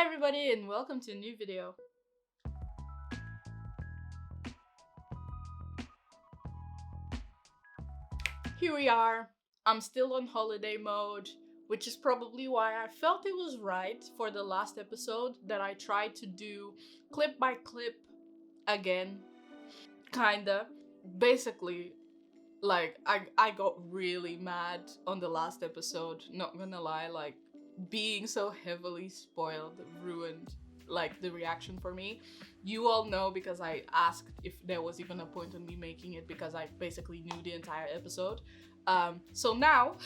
everybody and welcome to a new video. Here we are. I'm still on holiday mode, which is probably why I felt it was right for the last episode that I tried to do clip by clip again. Kinda. Basically, like I got really mad on the last episode, not gonna lie, like being so heavily spoiled ruined like the reaction for me. You all know because I asked if there was even a point in me making it because I basically knew the entire episode. So now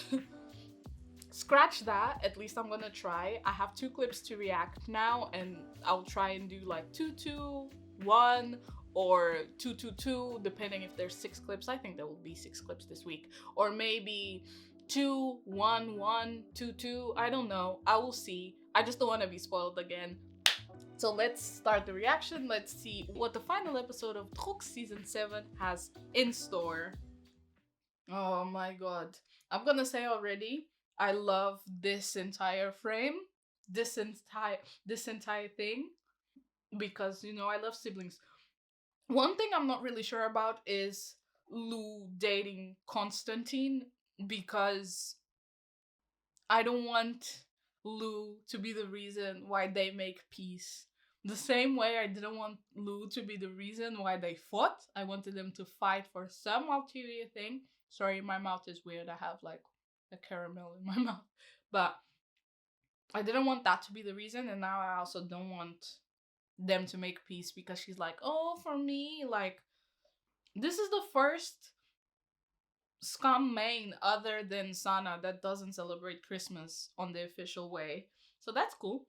scratch that, at least I'm gonna try. I have 2 clips to react now and I'll try and do like 2-2-1 or 2-2-2 depending if there's 6 clips. I think there will be 6 clips this week, or maybe 2-1-1 2-2. I don't know, I will see. I just don't want to be spoiled again. So let's start the reaction. Let's see what the final episode of druck season 7 has in store. Oh my god, I'm gonna say already, I love this entire frame, this entire thing, because you know I love siblings. One thing I'm not really sure about is Lou dating Constantine, because I don't want Lou to be the reason why they make peace. The same way I didn't want Lou to be the reason why they fought. I wanted them to fight for some ulterior thing. Sorry, my mouth is weird. I have like a caramel in my mouth. But I didn't want that to be the reason, and now I also don't want them to make peace because she's like, oh, for me, like, this is the first scum main other than Sana that doesn't celebrate Christmas on the official way. So that's cool.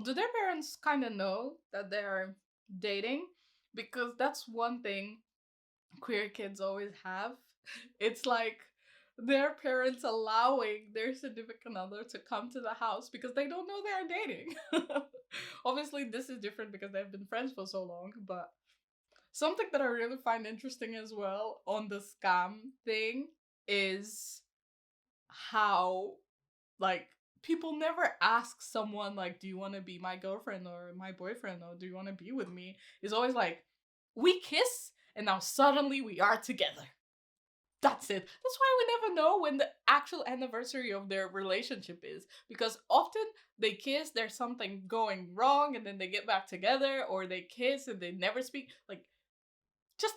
Do their parents kind of know that they're dating? Because that's one thing queer kids always have. It's like their parents allowing their significant other to come to the house because they don't know they're dating. Obviously, this is different because they've been friends for so long, but something that I really find interesting as well on the scam thing is how, like, people never ask someone, like, do you want to be my girlfriend or my boyfriend, or do you want to be with me? It's always like, we kiss and now suddenly we are together. That's it. That's why we never know when the actual anniversary of their relationship is. Because often they kiss, there's something going wrong, and then they get back together, or they kiss and they never speak. Like, just,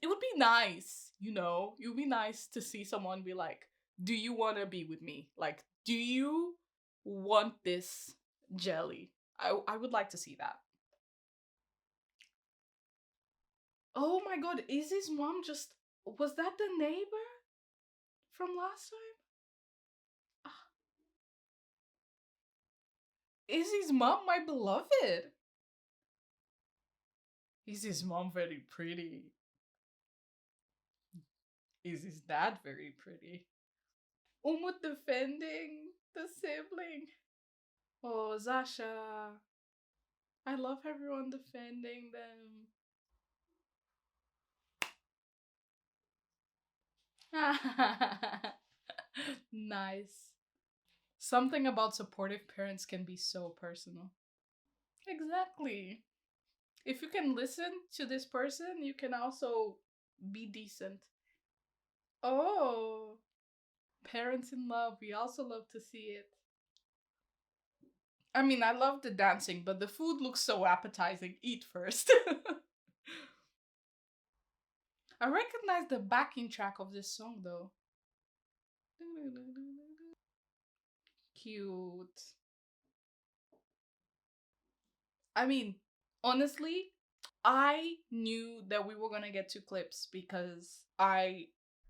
it would be nice, you know? It would be nice to see someone be like, do you want to be with me? Like, do you want this jelly? I would like to see that. Oh my god, Izzy's mom just... Was that the neighbor from last time? Ah, Izzy's mom, my beloved. Izzy's mom very pretty. Izzy's dad very pretty. Umut defending the sibling. Oh, Zasha. I love everyone defending them. Nice. Something about supportive parents can be so personal. Exactly. If you can listen to this person, you can also be decent. Oh, parents in love. We also love to see it. I mean, I love the dancing, but the food looks so appetizing. Eat first. I recognize the backing track of this song though. Cute. I mean, honestly, I knew that we were gonna get 2 clips because I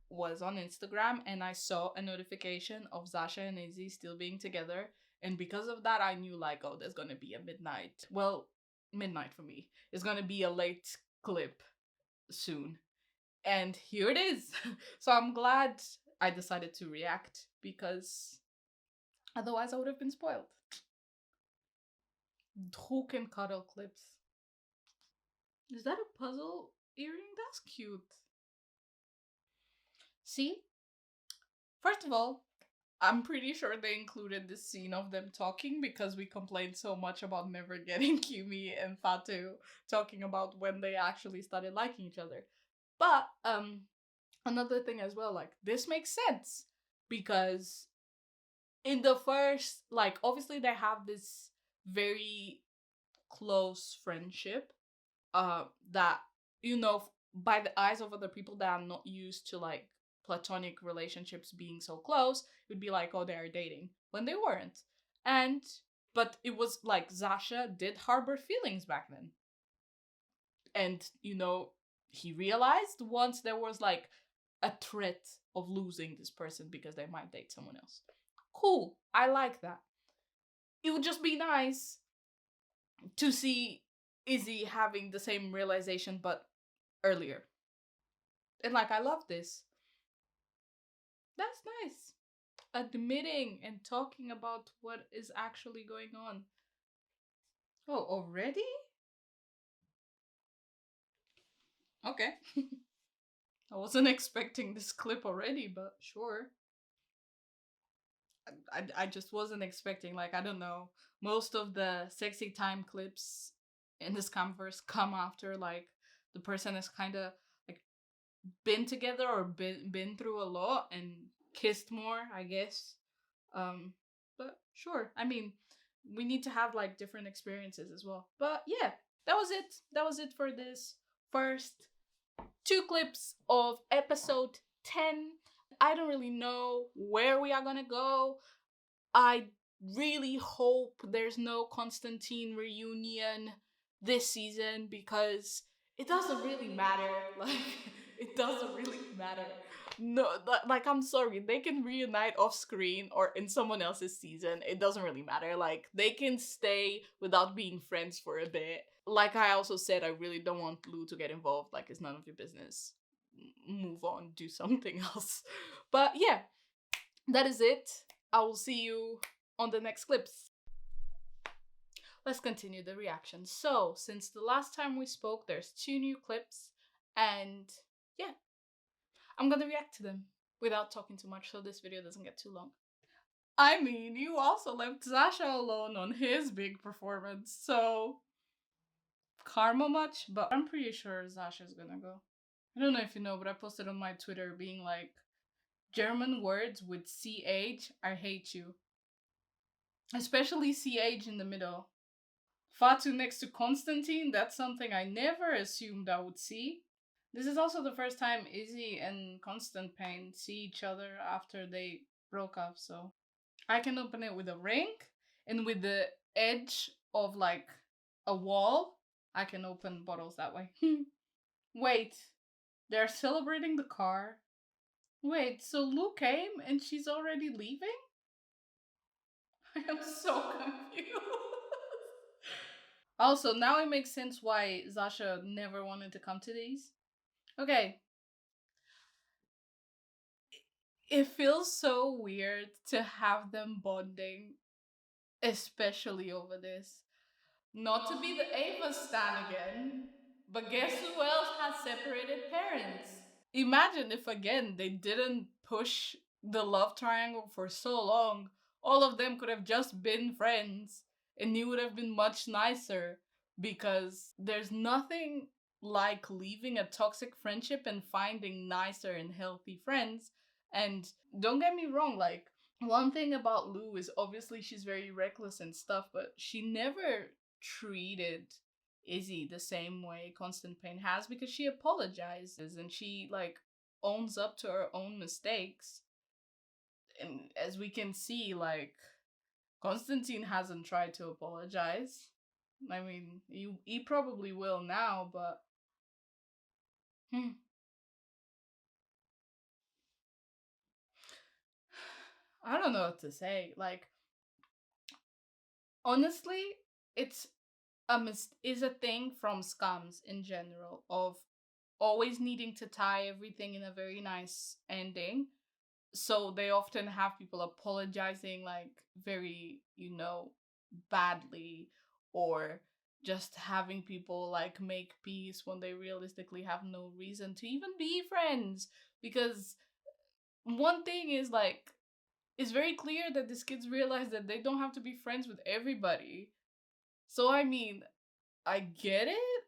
was on Instagram and I saw a notification of Zasha and Izzy still being together. And because of that, I knew like, oh, there's gonna be a midnight. Well, midnight for me. It's gonna be a late clip soon. And here it is. So I'm glad I decided to react because otherwise I would have been spoiled. Druck and cuddle clips. Is that a puzzle earring? That's cute. See? First of all, I'm pretty sure they included this scene of them talking because we complained so much about never getting Kimi and Fatu talking about when they actually started liking each other. But another thing as well, like this makes sense because in the first, like, obviously they have this very close friendship that, you know, by the eyes of other people that are not used to like platonic relationships being so close, it would be like, oh, they are dating when they weren't. And but it was like Zasha did harbor feelings back then, and you know, he realized once there was like a threat of losing this person because they might date someone else. Cool, I like that. It would just be nice to see Izzy having the same realization but earlier. And like, I love this. That's nice. Admitting and talking about what is actually going on. Oh, already? Okay. I wasn't expecting this clip already, but sure. I just wasn't expecting, like, I don't know. Most of the sexy time clips in this converse come after, like, the person has kind of, like, been together or been through a lot and kissed more, I guess. But sure. I mean, we need to have like different experiences as well. But yeah, that was it. That was it for this first two clips of episode 10. I don't really know where we are gonna go. I really hope there's no Constantine reunion this season because it doesn't really matter. Like, it doesn't really matter. No, like, I'm sorry, they can reunite off screen or in someone else's season. It doesn't really matter. Like, they can stay without being friends for a bit. Like I also said, I really don't want Lou to get involved. Like, it's none of your business. Move on, do something else. But yeah, that is it. I will see you on the next clips. Let's continue the reaction. So, since the last time we spoke, there's two new clips, and yeah, I'm gonna react to them without talking too much so this video doesn't get too long. I mean, you also left Zasha alone on his big performance, so karma much, but I'm pretty sure Zasha's gonna go. I don't know if you know, but I posted on my Twitter being like, German words with CH, I hate you. Especially CH in the middle. Fatu next to Constantine, that's something I never assumed I would see. This is also the first time Izzy and Constantine see each other after they broke up, so I can open it with a ring, and with the edge of like a wall, I can open bottles that way. Wait, they're celebrating the car. Wait, so Lou came and she's already leaving? I am so confused. Also, now it makes sense why Zasha never wanted to come to these. Okay. It feels so weird to have them bonding, especially over this. Not to be the Ava stan again, but guess who else has separated parents? Imagine if again they didn't push the love triangle for so long. All of them could have just been friends and it would have been much nicer, because there's nothing like leaving a toxic friendship and finding nicer and healthy friends. And don't get me wrong, like, one thing about Lou is obviously she's very reckless and stuff, but she never treated Izzy the same way Constantine has, because she apologizes and she like owns up to her own mistakes. And as we can see, like, Constantine hasn't tried to apologize. I mean, he probably will now, but I don't know what to say. Like, honestly, it's is a thing from scums in general of always needing to tie everything in a very nice ending. So they often have people apologizing like very, you know, badly, or just having people like make peace when they realistically have no reason to even be friends. Because one thing is like, it's very clear that these kids realize that they don't have to be friends with everybody. So I mean, I get it,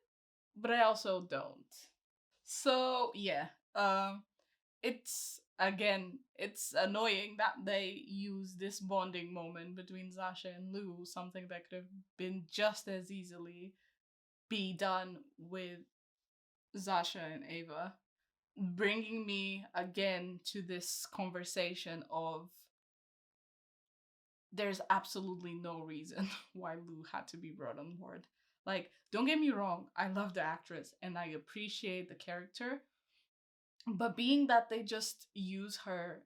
but I also don't. So yeah, it's again, it's annoying that they use this bonding moment between Zasha and Lou, something that could have been just as easily be done with Zasha and Ava, bringing me again to this conversation of there's absolutely no reason why Lou had to be brought on board. Like, don't get me wrong, I love the actress and I appreciate the character, but being that they just use her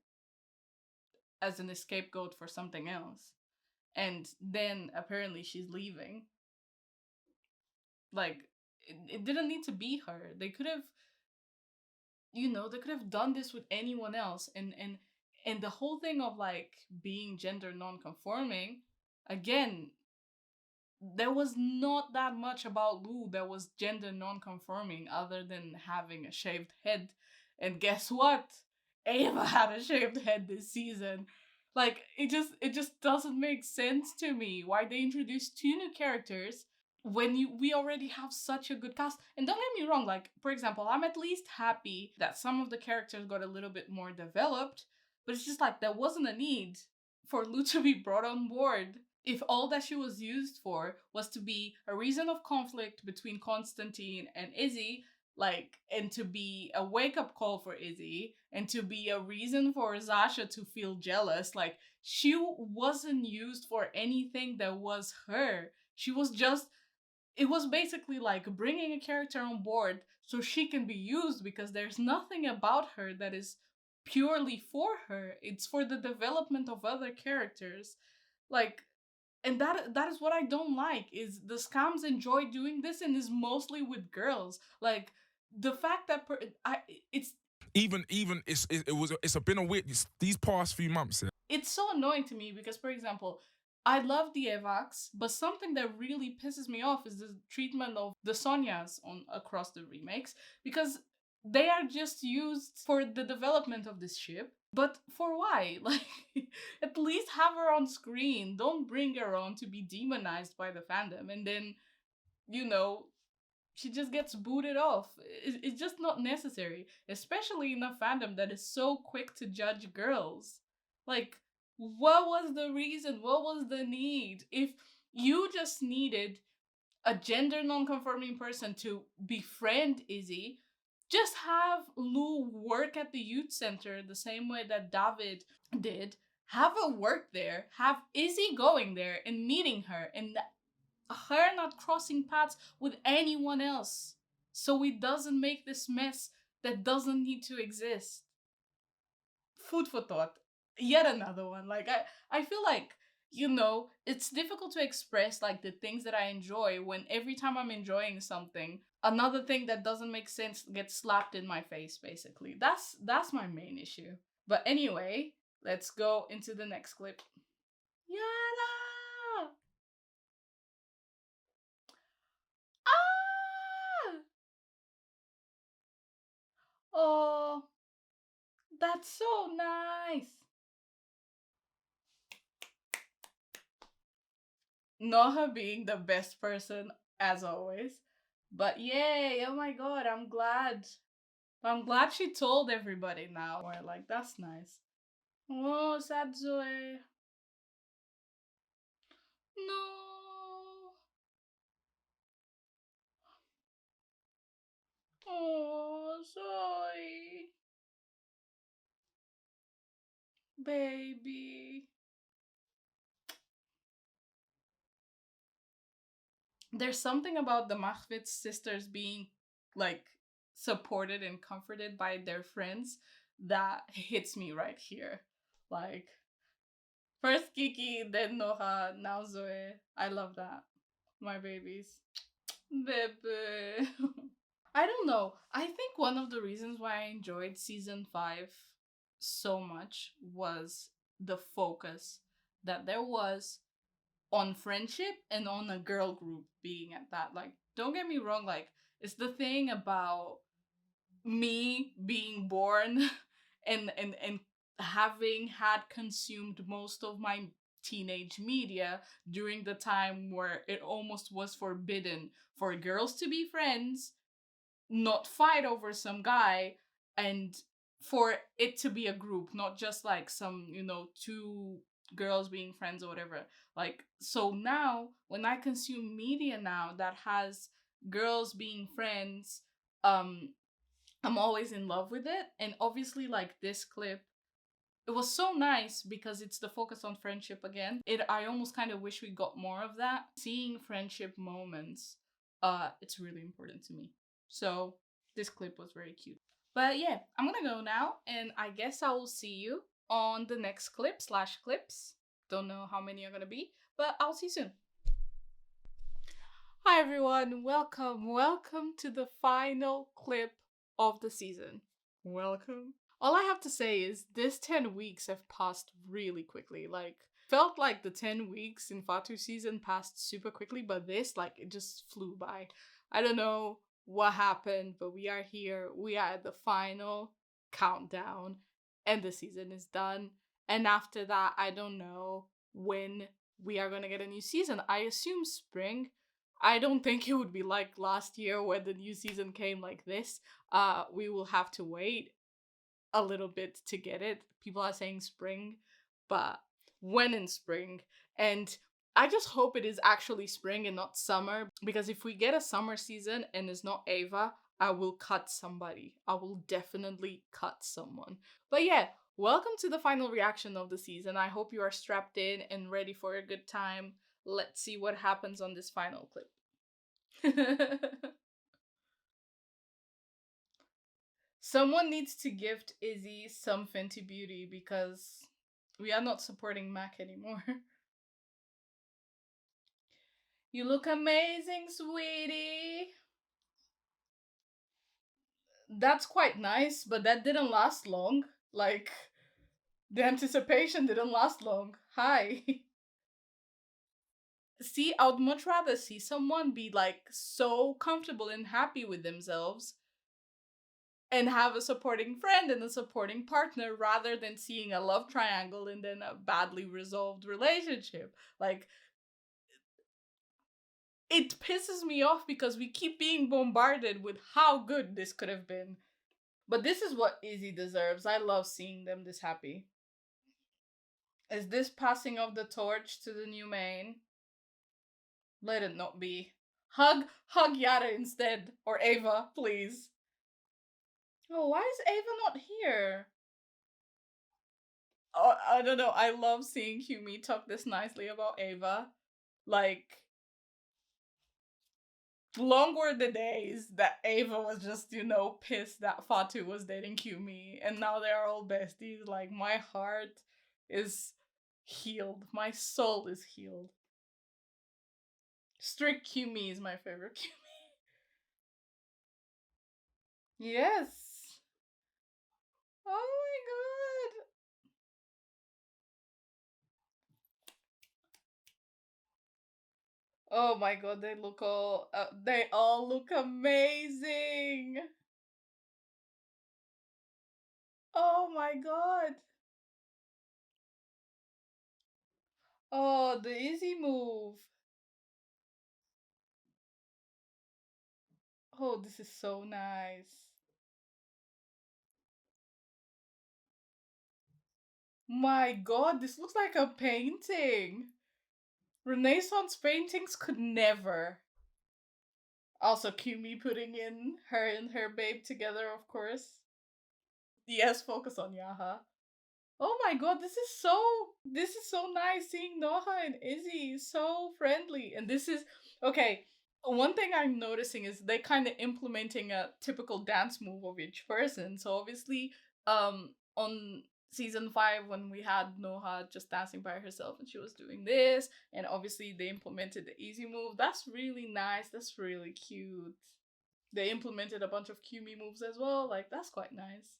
as an scapegoat for something else, and then apparently she's leaving, like, it didn't need to be her. They could have, they could have done this with anyone else, and the whole thing of like being gender non-conforming, again, there was not that much about Lou that was gender non-conforming other than having a shaved head. And guess what? Ava had a shaved head this season. Like, it just doesn't make sense to me why they introduced two new characters when we already have such a good cast. And don't get me wrong, like, for example, I'm at least happy that some of the characters got a little bit more developed, but it's just like there wasn't a need for Lou to be brought on board if all that she was used for was to be a reason of conflict between Constantine and Izzy, like, and to be a wake up call for Izzy, and to be a reason for Zasha to feel jealous. Like, she wasn't used for anything that was her. She was just, it was basically like bringing a character on board so she can be used because there's nothing about her that is purely for her. It's for the development of other characters. Like, and that is what I don't like is the scams enjoy doing this and is mostly with girls. Like the fact that it's even it's been a weird these past few months. Yeah. it's so annoying to me because, for example, I love the Evacs, but something that really pisses me off is the treatment of the Sonyas on across the remakes because they are just used for the development of this ship. But for why? Like, at least have her on screen. Don't bring her on to be demonized by the fandom and then, you know, she just gets booted off. It's just not necessary, especially in a fandom that is so quick to judge girls. Like, what was the reason? What was the need? If you just needed a gender non-conforming person to befriend Izzy, just have Lou work at the youth center the same way that David did. Have her work there. Have Izzy going there and meeting her, and her not crossing paths with anyone else, so it doesn't make this mess that doesn't need to exist. Food for thought. Yet another one. Like, I feel like, it's difficult to express like the things that I enjoy when every time I'm enjoying something, another thing that doesn't make sense gets slapped in my face, basically. That's my main issue. But anyway, let's go into the next clip. Yala! Ah! Oh, that's so nice. Noah being the best person as always. But yay, oh my god, I'm glad. I'm glad she told everybody now. Or like, that's nice. Oh, sad Zoe. No. Oh, Zoe. Baby. There's something about the Mahvitz sisters being like supported and comforted by their friends that hits me right here. Like, first Kiki, then Noha, now Zoe. I love that. My babies. Baby. I don't know. I think one of the reasons why I enjoyed season 5 so much was the focus that there was on friendship and on a girl group being at that. Like, don't get me wrong, like, it's the thing about me being born and having had consumed most of my teenage media during the time where it almost was forbidden for girls to be friends, not fight over some guy, and for it to be a group, not just like some, two girls being friends or whatever. Like, so now when I consume media now that has girls being friends, um I'm always in love with it. And obviously, like this clip, it was so nice because it's the focus on friendship again. I almost kind of wish we got more of that. Seeing friendship moments, it's really important to me. So this clip was very cute. But yeah, I'm gonna go now, and I guess I will see you on the next clip/clips. Don't know how many are gonna be, but I'll see you soon. Hi everyone, welcome to the final clip of the season. Welcome. All I have to say is this 10 weeks have passed really quickly. Like, felt like the 10 weeks in Fatu season passed super quickly, but this, like, it just flew by. I don't know what happened, but we are here. We are at the final countdown, and the season is done. And after that, I don't know when we are gonna get a new season. I assume spring. I don't think it would be like last year when the new season came like this. We will have to wait a little bit to get it. People are saying spring, but when in spring? And I just hope it is actually spring and not summer, because if we get a summer season and it's not Ava, I will cut somebody. I will definitely cut someone. But yeah, welcome to the final reaction of the season. I hope you are strapped in and ready for a good time. Let's see what happens on this final clip. Someone needs to gift Izzy some Fenty Beauty because we are not supporting Mac anymore. You look amazing, sweetie. That's quite nice, but that didn't last long. Like, the anticipation didn't last long. Hi. See, I would much rather see someone be like so comfortable and happy with themselves and have a supporting friend and a supporting partner rather than seeing a love triangle and then a badly resolved relationship. Like, it pisses me off because we keep being bombarded with how good this could have been. But this is what Izzy deserves. I love seeing them this happy. Is this passing of the torch to the new main? Let it not be. Hug Yara instead. Or Ava, please. Oh, why is Ava not here? Oh, I don't know. I love seeing Humi talk this nicely about Ava. Like, long were the days that Ava was just, pissed that Fatu was dating Humi, and now they are all besties. Like, my heart is healed. My soul is healed. Strict Humi is my favorite Humi. Yes. Oh my god. Oh my god, they all look amazing. Oh my god. Oh, the easy move. Oh, this is so nice. My god, this looks like a painting. Renaissance paintings could never. Also, Kumi putting in her and her babe together, of course. Yes, focus on Yaha. Oh my god, this is so nice seeing Noha and Izzy so friendly. And this is okay. One thing I'm noticing is they kind of implementing a typical dance move of each person. So obviously, on season 5 when we had Noha just dancing by herself and she was doing this, and obviously they implemented the easy move. That's really nice. That's really cute. They implemented a bunch of Kumi moves as well. Like, that's quite nice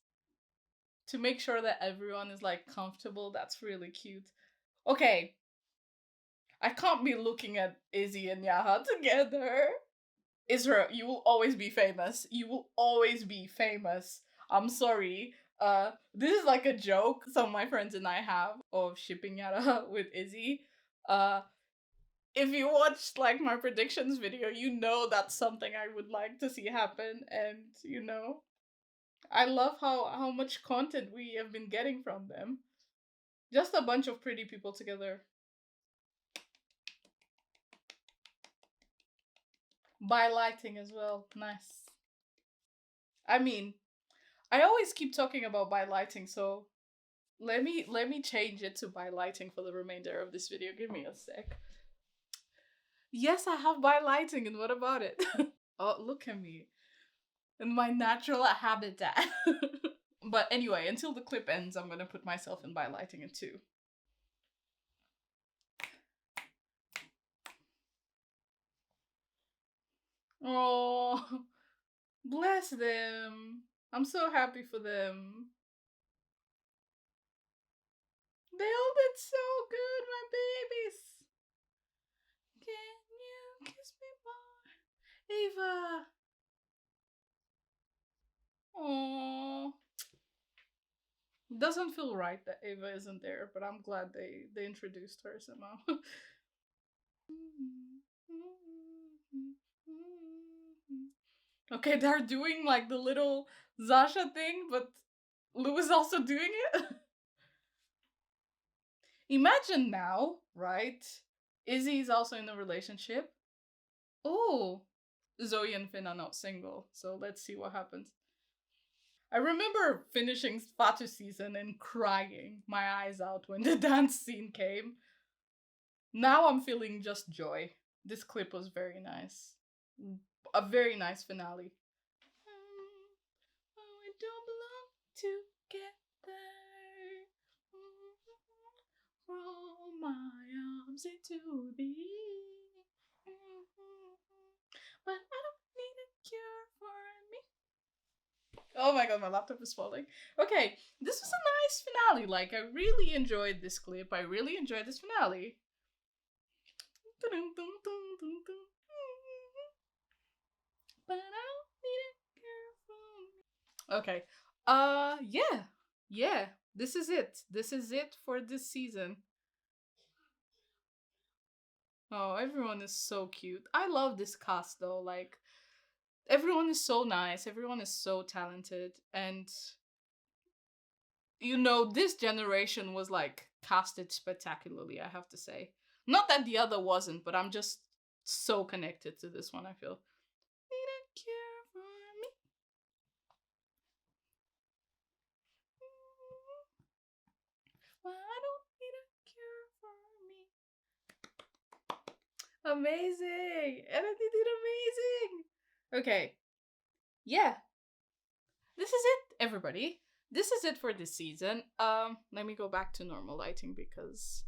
to make sure that everyone is like comfortable. That's really cute. Okay, I can't be looking at Izzy and Yaha together. Israel, you will always be famous. You will always be famous. I'm sorry. This is like a joke some of my friends and I have of shipping Yara with Izzy. Uh, if you watched like my predictions video, you know that's something I would like to see happen, and I love how much content we have been getting from them. Just a bunch of pretty people together. By lighting as well. Nice. I mean, I always keep talking about by lighting, so let me change it to by lighting for the remainder of this video. Give me a sec. Yes, I have by lighting, and what about it? Oh, look at me. In my natural habitat. But anyway, until the clip ends, I'm gonna put myself in by lighting it too. Oh, bless them. I'm so happy for them. They all did so good, my babies. Can you kiss me more? Ava. Oh. Doesn't feel right that Ava isn't there, but I'm glad they introduced her somehow. Okay, they're doing like the little Zasha thing, but Lou is also doing it. Imagine now, right? Izzy is also in a relationship. Oh, Zoe and Finn are not single, so let's see what happens. I remember finishing Fatu season and crying my eyes out when the dance scene came. Now I'm feeling just joy. This clip was very nice. A very nice finale. We don't belong together. Roll my arms into the but I don't need a cure for me. Oh my god, my laptop is falling. Okay, this was a nice finale. Like, I really enjoyed this clip. I really enjoyed this finale. But I don't need a cure for me. Okay. Yeah. Yeah. This is it. This is it for this season. Oh, everyone is so cute. I love this cast though. Like, everyone is so nice. Everyone is so talented. And, this generation was like casted spectacularly, I have to say. Not that the other wasn't, but I'm just so connected to this one, I feel. Need a cure for me. Well, I don't need a cure for me. Amazing! Edited did amazing! Okay. Yeah. This is it, everybody. This is it for this season. Let me go back to normal lighting because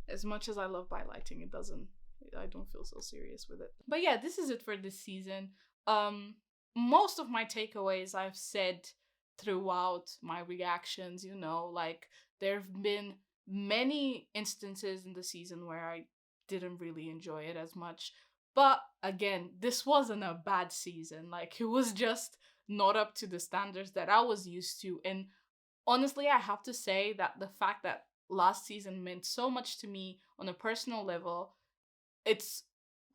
as much as I love by lighting, I don't feel so serious with it. But yeah, this is it for this season. Most of my takeaways I've said throughout my reactions, like there have been many instances in the season where I didn't really enjoy it as much. But again, this wasn't a bad season. Like, it was just not up to the standards that I was used to. And honestly, I have to say that the fact that last season meant so much to me on a personal level, it's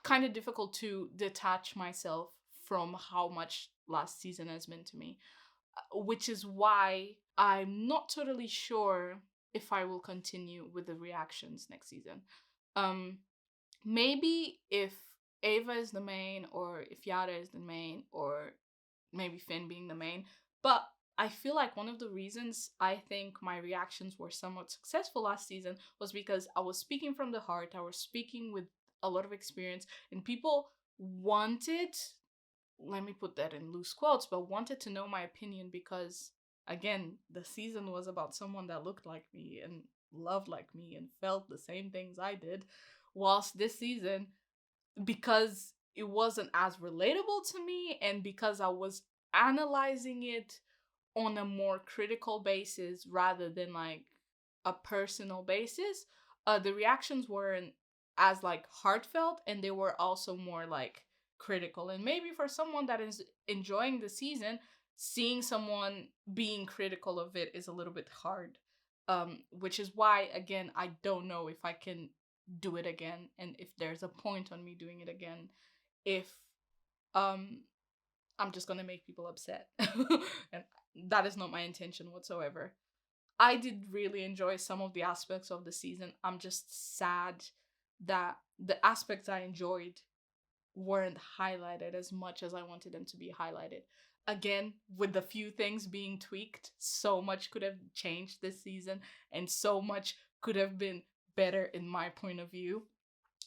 kind of difficult to detach myself from how much last season has meant to me, which is why I'm not totally sure if I will continue with the reactions next season. Maybe if Ava is the main, or if Yara is the main, or maybe Finn being the main. But I feel like one of the reasons I think my reactions were somewhat successful last season was because I was speaking from the heart. I was speaking with a lot of experience, and people wanted, let me put that in loose quotes, but wanted to know my opinion because, again, the season was about someone that looked like me and loved like me and felt the same things I did. Whilst this season, because it wasn't as relatable to me and because I was analyzing it on a more critical basis rather than like a personal basis, the reactions weren't as like heartfelt, and they were also more like critical. And maybe for someone that is enjoying the season, seeing someone being critical of it is a little bit hard. Which is why, again, I don't know if I can do it again, and if there's a point on me doing it again, if um I'm just gonna make people upset. And that is not my intention whatsoever. I did really enjoy some of the aspects of the season. I'm just sad that the aspects I enjoyed weren't highlighted as much as I wanted them to be highlighted. Again, with the few things being tweaked, so much could have changed this season, and so much could have been better in my point of view.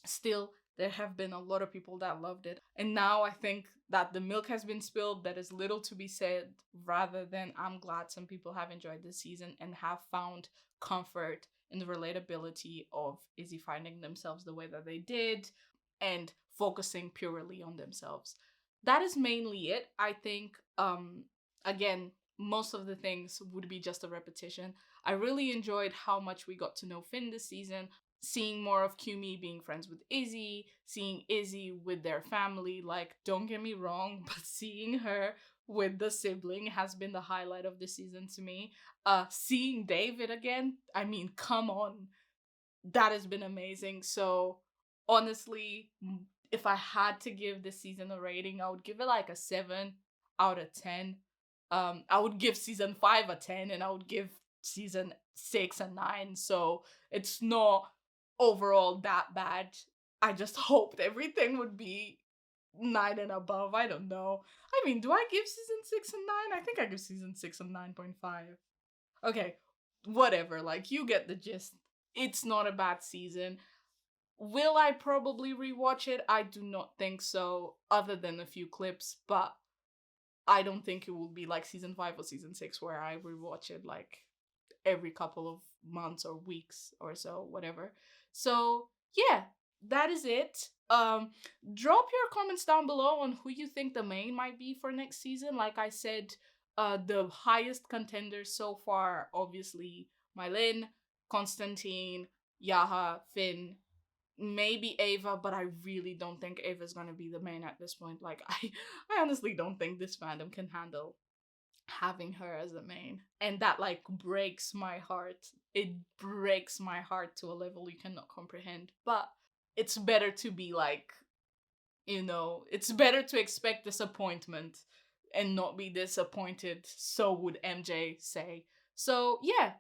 Still, there have been a lot of people that loved it. And now I think that the milk has been spilled, there is little to be said, rather than I'm glad some people have enjoyed this season and have found comfort in the relatability of Izzy finding themselves the way that they did and focusing purely on themselves. That is mainly it. I think, again, most of the things would be just a repetition. I really enjoyed how much we got to know Finn this season, seeing more of Kumi being friends with Izzy, seeing Izzy with their family. Like, don't get me wrong, but seeing her with the sibling has been the highlight of the season to me. Seeing David again, I mean, come on, that has been amazing. So honestly, if I had to give this season a rating, I would give it like a 7 out of 10. I would give season 5 a 10, and I would give season 6 a 9. So it's not overall that bad. I just hoped everything would be 9 and above. I don't know. I mean, do I give season 6 a 9? I think I give season 6 a 9.5. Okay, whatever. Like, you get the gist. It's not a bad season. Will I probably rewatch it? I do not think so, other than a few clips, but I don't think it will be like season 5 or season 6 where I rewatch it like every couple of months or weeks or so, whatever. So, yeah, that is it. Drop your comments down below on who you think the main might be for next season. Like I said, the highest contenders so far, obviously, Mylin, Constantine, Yaha, Finn, maybe Ava, but I really don't think Ava's gonna be the main at this point. Like, I honestly don't think this fandom can handle having her as a main, and that like breaks my heart. It breaks my heart to a level you cannot comprehend. But it's better to be like, it's better to expect disappointment and not be disappointed, so would MJ say. So yeah,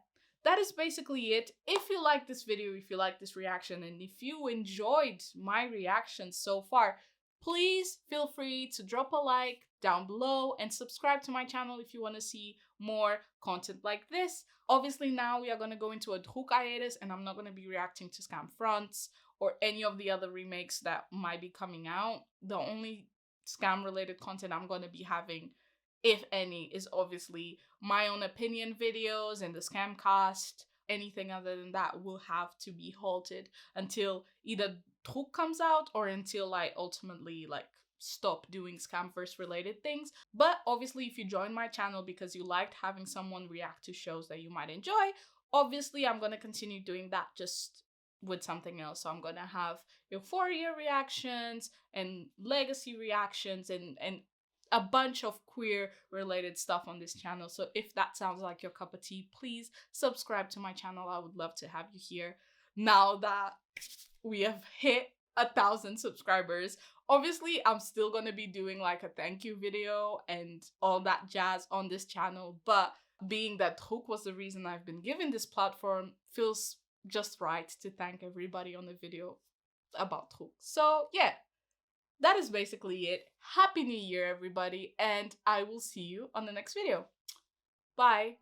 that is basically it. If you like this video, if you like this reaction, and if you enjoyed my reaction so far, please feel free to drop a like down below and subscribe to my channel if you want to see more content like this. Obviously, now we are going to go into a druck hiatus, and I'm not going to be reacting to Scam Fronts or any of the other remakes that might be coming out. The only scam related content I'm going to be having, if any, is obviously my own opinion videos and the scam cast. Anything other than that will have to be halted until either druck comes out or until I ultimately like stop doing scamverse related things. But obviously, if you join my channel because you liked having someone react to shows that you might enjoy, obviously I'm going to continue doing that, just with something else. So I'm gonna have Euphoria reactions and legacy reactions and a bunch of queer related stuff on this channel. So if that sounds like your cup of tea, please subscribe to my channel. I would love to have you here. Now that we have hit 1,000 subscribers, obviously I'm still gonna be doing like a thank you video and all that jazz on this channel, but being that druck was the reason I've been given this platform, feels just right to thank everybody on the video about druck. So yeah, that is basically it. Happy New Year, everybody, and I will see you on the next video. Bye!